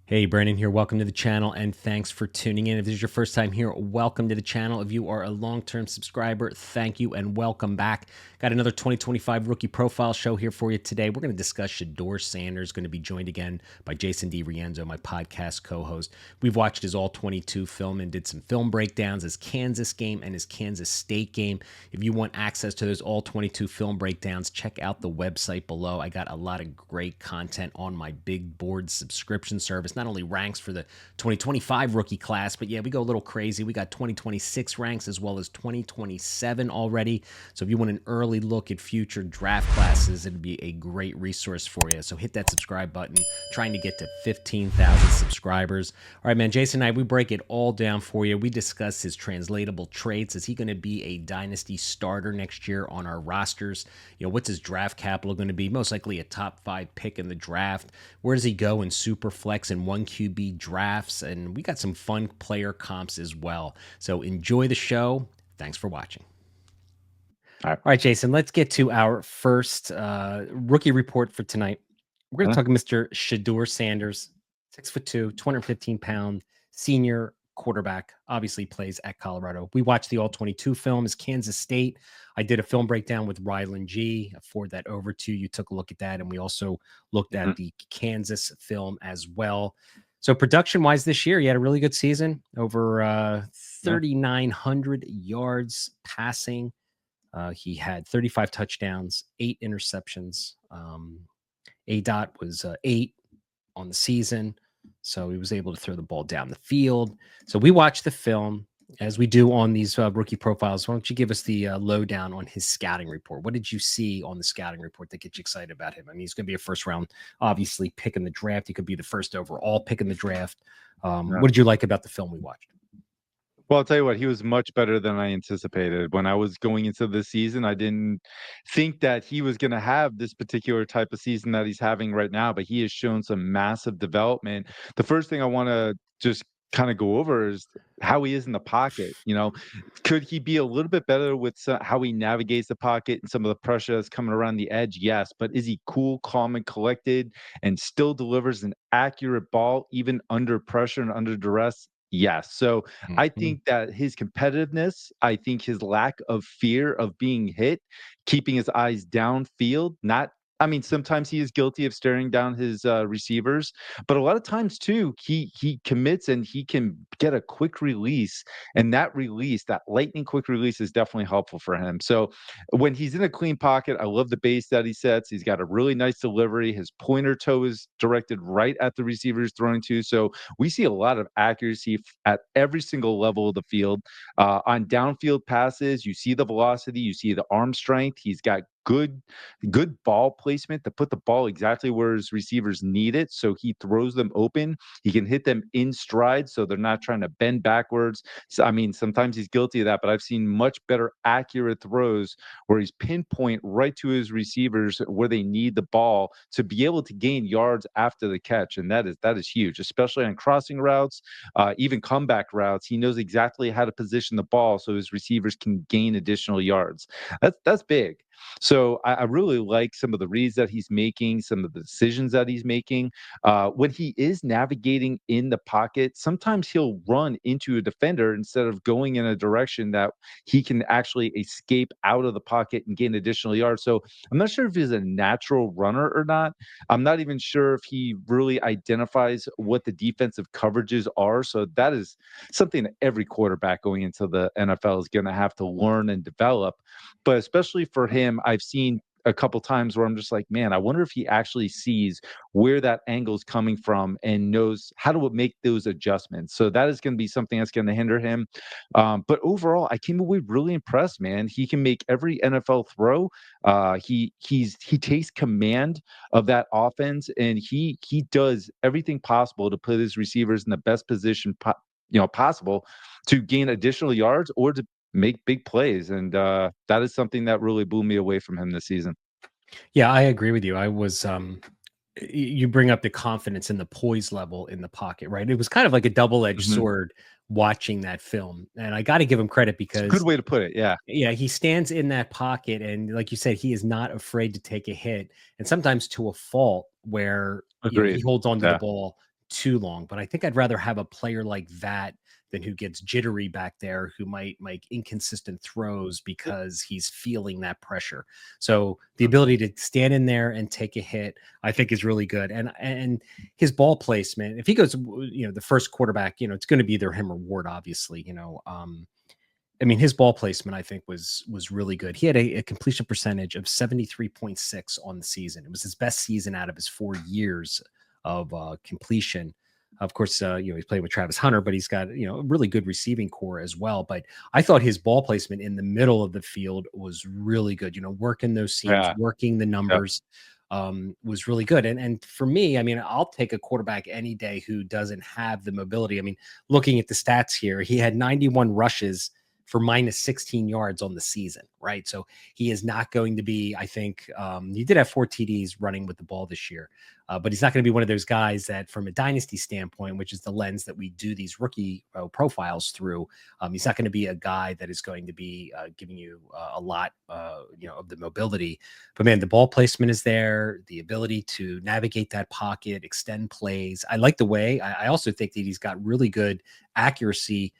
Hey, Brandon here. Welcome to the channel and thanks for tuning in. If this is your first time here, welcome to the channel. If you are a long-term subscriber, thank you and welcome back. Got another 2025 rookie profile show here for you today. We're going to discuss Shedeur Sanders, going to be joined again by Jason DiRienzo, my podcast co-host. We've watched his All-22 film and did some film breakdowns, his Kansas game and his Kansas State game. If you want access to those All-22 film breakdowns, check out the website below. I got a lot of great content on my Big Board subscription service. Not only ranks for the 2025 rookie class, but yeah, we go a little crazy. We got 2026 ranks as well as 2027 already. So if you want an early look at future draft classes, it'd be a great resource for you. So hit that subscribe button. Trying to get to 15,000 subscribers. All right, man, Jason and I, we break it all down for you. We discuss his translatable traits. Is he going to be a dynasty starter next year on our rosters? You know, what's his draft capital going to be? Most likely a top 5 pick in the draft. Where does he go in super flex and 1 QB drafts? And we got some fun player comps as well. So enjoy the show. Thanks for watching. All right, Jason, let's get to our first rookie report for tonight. We're going to talk Mr. Shedeur Sanders, 6'2", 215-pound senior quarterback, obviously plays at Colorado. We watched the All-22 film as Kansas State. I did a film breakdown with Rylan G. I forward that over to you. You took a look at that, and we also looked at the Kansas film as well. So production-wise this year, he had a really good season, over 3,900 yards passing. He had 35 touchdowns, 8 interceptions. ADOT was 8 on the season, so he was able to throw the ball down the field. So we watched the film, as we do on these rookie profiles. Why don't you give us the lowdown on his scouting report? What did you see on the scouting report that gets you excited about him? I mean, he's going to be a first-round, obviously, pick in the draft. He could be the first overall pick in the draft. What did you like about the film we watched? Well, I'll tell you what, he was much better than I anticipated. When I was going into this season, I didn't think that he was going to have this particular type of season that he's having right now, but he has shown some massive development. The first thing I want to just kind of go over is how he is in the pocket. You know, could he be a little bit better with how he navigates the pocket and some of the pressure that's coming around the edge? Yes, but is he cool, calm, and collected and still delivers an accurate ball even under pressure and under duress? Yes. So I think that his competitiveness, I think his lack of fear of being hit, keeping his eyes downfield, not I mean, sometimes he is guilty of staring down his receivers, but a lot of times too, he commits and he can get a quick release, and that release, that lightning quick release, is definitely helpful for him. So when he's in a clean pocket, I love the base that he sets. He's got a really nice delivery. His pointer toe is directed right at the receiver's throwing to. So we see a lot of accuracy at every single level of the field. On downfield passes, you see the velocity, you see the arm strength. He's got good ball placement to put the ball exactly where his receivers need it. So he throws them open. He can hit them in stride, so they're not trying to bend backwards. So, I mean, sometimes he's guilty of that, but I've seen much better accurate throws where he's pinpoint right to his receivers where they need the ball to be able to gain yards after the catch. And that is huge, especially on crossing routes, even comeback routes. He knows exactly how to position the ball so his receivers can gain additional yards. That's big. So I really like some of the reads that he's making, some of the decisions that he's making. When he is navigating in the pocket, sometimes he'll run into a defender instead of going in a direction that he can actually escape out of the pocket and gain additional yards. So I'm not sure if he's a natural runner or not. I'm not even sure if he really identifies what the defensive coverages are. So that is something that every quarterback going into the NFL is going to have to learn and develop. But especially for him, I've seen a couple times where I'm just like, man, I wonder if he actually sees where that angle is coming from and knows how to make those adjustments. So that is going to be something that's going to hinder him. But overall, I came away really impressed, man. He can make every NFL throw. He takes command of that offense, and he does everything possible to put his receivers in the best position possible to gain additional yards or to make big plays, and that is something that really blew me away from him this season. Yeah, I agree with you. I was you bring up the confidence and the poise level in the pocket, right? It was kind of like a double-edged Mhm. sword watching that film. And I got to give him credit It's a good because way to put it, yeah. yeah, he stands in that pocket and like you said, he is not afraid to take a hit and sometimes to a fault where, you know, he Agreed. holds on to the Yeah. ball too long. But I think I'd rather have a player like that than who gets jittery back there, who might make inconsistent throws because he's feeling that pressure. So the ability to stand in there and take a hit, I think, is really good. And his ball placement, if he goes, the first quarterback, it's going to be either him or Ward, obviously. I mean, his ball placement, I think, was really good. He had a completion percentage of 73.6 on the season. It was his best season out of his 4 years of completion. Of course, he's playing with Travis Hunter, but he's got a really good receiving core as well. But I thought his ball placement in the middle of the field was really good. Working those seams, Yeah. working the Yep. numbers, was really good. And for me, I mean, I'll take a quarterback any day who doesn't have the mobility. I mean, looking at the stats here, he had 91 rushes for minus 16 yards on the season, right? So he is not going to be, I think, he did have 4 TDs running with the ball this year, but he's not going to be one of those guys that, from a dynasty standpoint, which is the lens that we do these rookie profiles through, he's not going to be a guy that is going to be giving you a lot, of the mobility. But man, the ball placement is there, the ability to navigate that pocket, extend plays. I like the way. I also think that he's got really good accuracy,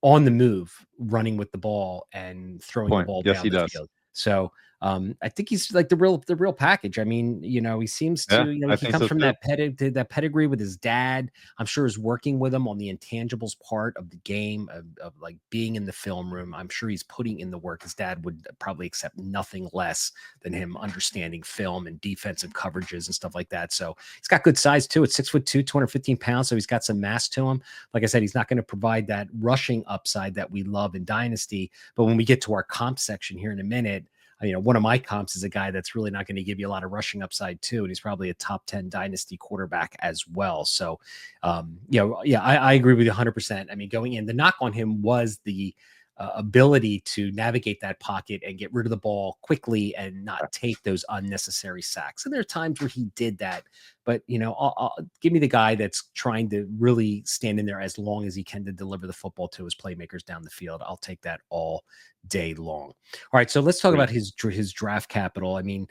on the move, running with the ball and throwing the Point. ball Yes, down he the does. field. So I think he's like the real package. I mean, he seems Yeah, to, I he think comes so from too. that pedigree with his dad. I'm sure is working with him on the intangibles part of the game of like being in the film room. I'm sure he's putting in the work. His dad would probably accept nothing less than him understanding film and defensive coverages and stuff like that. So he's got good size too. It's 6'2", 215 pounds. So he's got some mass to him. Like I said, he's not going to provide that rushing upside that we love in Dynasty. But when we get to our comp section here in a minute, one of my comps is a guy that's really not going to give you a lot of rushing upside too, and he's probably a top 10 Dynasty quarterback as well. So, I agree with you 100%. I mean, going in, the knock on him was the ability to navigate that pocket and get rid of the ball quickly and not take those unnecessary sacks. And there are times where he did that, but give me the guy that's trying to really stand in there as long as he can to deliver the football to his playmakers down the field. I'll take that all day long. All right, so let's talk Great. about his draft capital. The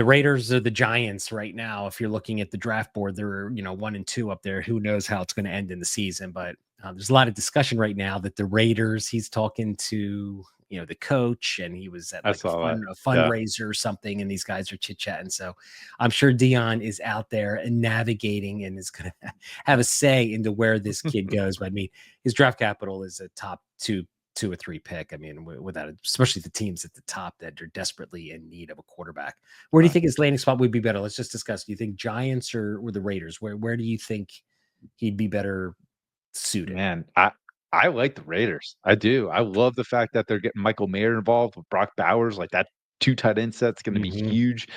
Raiders are the Giants right now. If you're looking at the draft board, they're 1 and 2 up there. Who knows how it's going to end in the season? But there's a lot of discussion right now that the Raiders. He's talking to the coach, and he was at I like a saw that. Yeah. fundraiser or something, and these guys are chit chatting. So I'm sure Dion is out there and navigating and is going to have a say into where this kid goes. But I mean, his draft capital is a top two or three pick. I mean, without it, especially the teams at the top that are desperately in need of a quarterback. Where do you think his landing spot would be better? Let's just discuss. Do you think Giants or the Raiders? Where do you think he'd be better suited? Man, I like the Raiders. I do. I love the fact that they're getting Michael Mayer involved with Brock Bowers. Like that 2 tight end set's going to be Hmm. huge.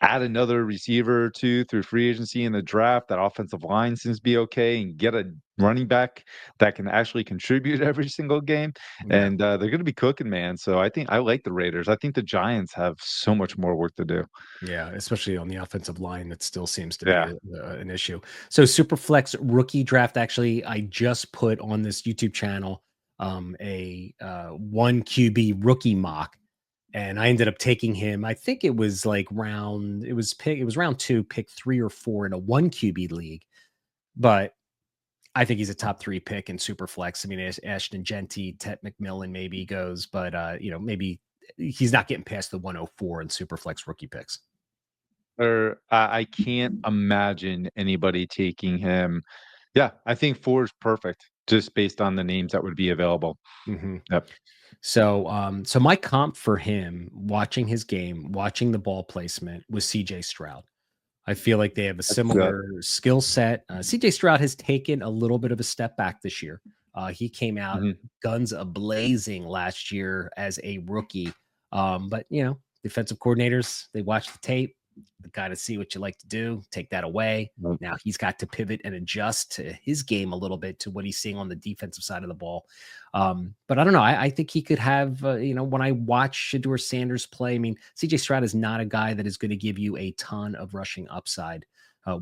Add another receiver or 2 through free agency in the draft. That offensive line seems to be okay, and get a running back that can actually contribute every single game. Yeah. And they're going to be cooking, man. So I think I like the Raiders. I think the Giants have so much more work to do. Yeah, especially on the offensive line, that still seems to be Yeah. an issue. So Superflex rookie draft, actually, I just put on this YouTube channel a one QB rookie mock, and I ended up taking him. I think it was like it was round 2, pick 3 or 4 in a one QB league, but I think he's a top 3 pick in Superflex. I mean, Ashton Genty, Ted McMillan maybe goes, but maybe he's not getting past the 104 in Superflex rookie picks. Or I can't imagine anybody taking him. Yeah, I think 4 is perfect just based on the names that would be available. Mhm. Yep. So my comp for him, watching his game, watching the ball placement, was CJ Stroud. I feel like they have a That's, similar skill set. CJ Stroud has taken a little bit of a step back this year. He came out mhm. guns a blazing last year as a rookie. But defensive coordinators, they watch the tape, they got to see what you like to do, take that away. Nope. Now he's got to pivot and adjust to his game a little bit to what he's seeing on the defensive side of the ball. But I don't know. I think he could have, when I watch Shedeur Sanders play, I mean, CJ Stroud is not a guy that is going to give you a ton of rushing upside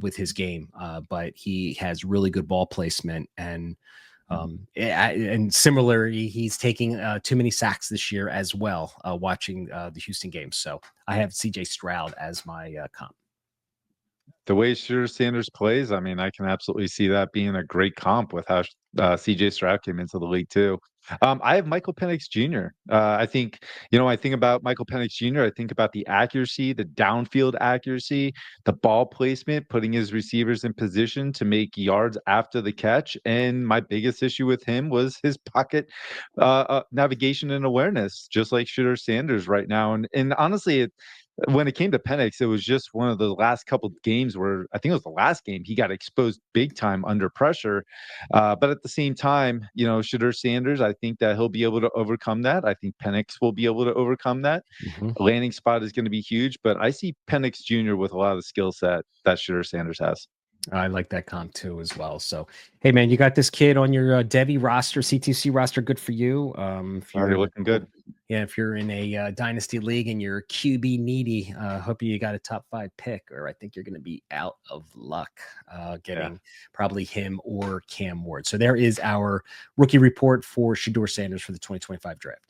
with his game, but he has really good ball placement. And similarly, he's taking too many sacks this year as well, watching the Houston games. So I have CJ Stroud as my comp. The way Shedeur Sanders plays, I mean, I can absolutely see that being a great comp with how CJ Stroud came into the league too. I have Michael Penix Jr. I think, I think about Michael Penix Jr. I think about the accuracy, the downfield accuracy, the ball placement, putting his receivers in position to make yards after the catch. And my biggest issue with him was his pocket navigation and awareness, just like Shedeur Sanders right now. And honestly, when it came to Penix, it was just one of the last couple of games where I think it was the last game he got exposed big time under pressure. But at the same time, Shedeur Sanders, I think that he'll be able to overcome that. I think Penix will be able to overcome that. Mhm. A landing spot is going to be huge, but I see Penix Jr. with a lot of the skill set that Shedeur Sanders has. I like that comp too as well. So, hey man, you got this kid on your Devi roster, CTC roster. Good for you. If Oh, you're you're in, looking good. yeah, if you're in a dynasty league and you're QB needy, hope you got a top 5 pick, or I think you're going to be out of luck Yeah. getting probably him or Cam Ward. So there is our rookie report for Shedeur Sanders for the 2025 draft.